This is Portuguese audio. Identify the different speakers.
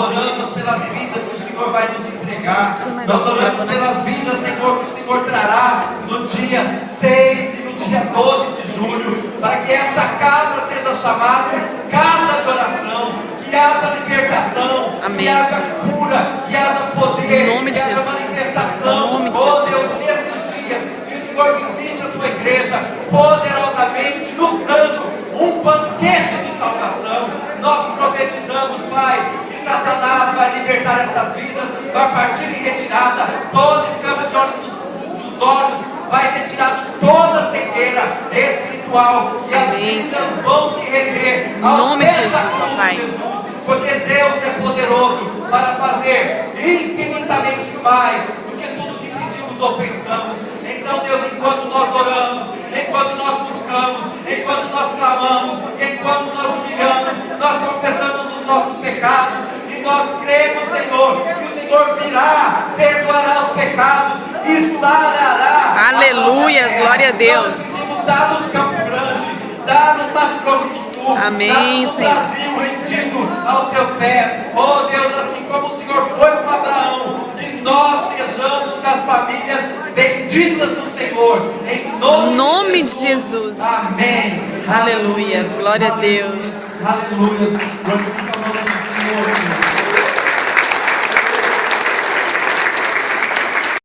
Speaker 1: Oramos pelas vidas que o Senhor vai nos entregar. Nós oramos pelas vidas, Senhor, que o Senhor trará no dia 6 e no dia 12 de julho, para que esta casa seja chamada casa de oração, que haja libertação, que haja cura, que haja poder, que haja manifestação. Oh Deus, nesses dias, que o Senhor visite a tua igreja poderosamente, nos dando um banquete de salvação. Nós profetizamos, Pai, que Satanás vai libertar estas vidas, vai partir em retirada, toda escama de olhos dos olhos, vai ser tirado toda cegueira espiritual, e as vidas vão se render aos pés da cruz de Jesus, porque Deus é poderoso para fazer infinitamente mais do que tudo que pedimos ou pensamos. Então, Deus, enquanto nós oramos, enquanto nós buscamos, enquanto nós clamamos, enquanto nós humilhamos, nós confessamos os nossos pecados e nós cremos, Senhor, que o Senhor virá, perdoará os pecados e sarará.
Speaker 2: Aleluia, glória a Deus.
Speaker 1: Dá-nos Campo Grande, dá-nos Mato Grosso do Sul,
Speaker 2: amém,
Speaker 1: dá-nos o
Speaker 2: Senhor.
Speaker 1: Brasil rendido aos teus pés. Oh Deus, assim como o Senhor foi para Abraão, que nós sejamos as famílias benditas do Senhor, em nome de Jesus. Amém.
Speaker 2: Aleluia, glória a Deus.
Speaker 1: Aleluia. Glorifica o nome do Senhor.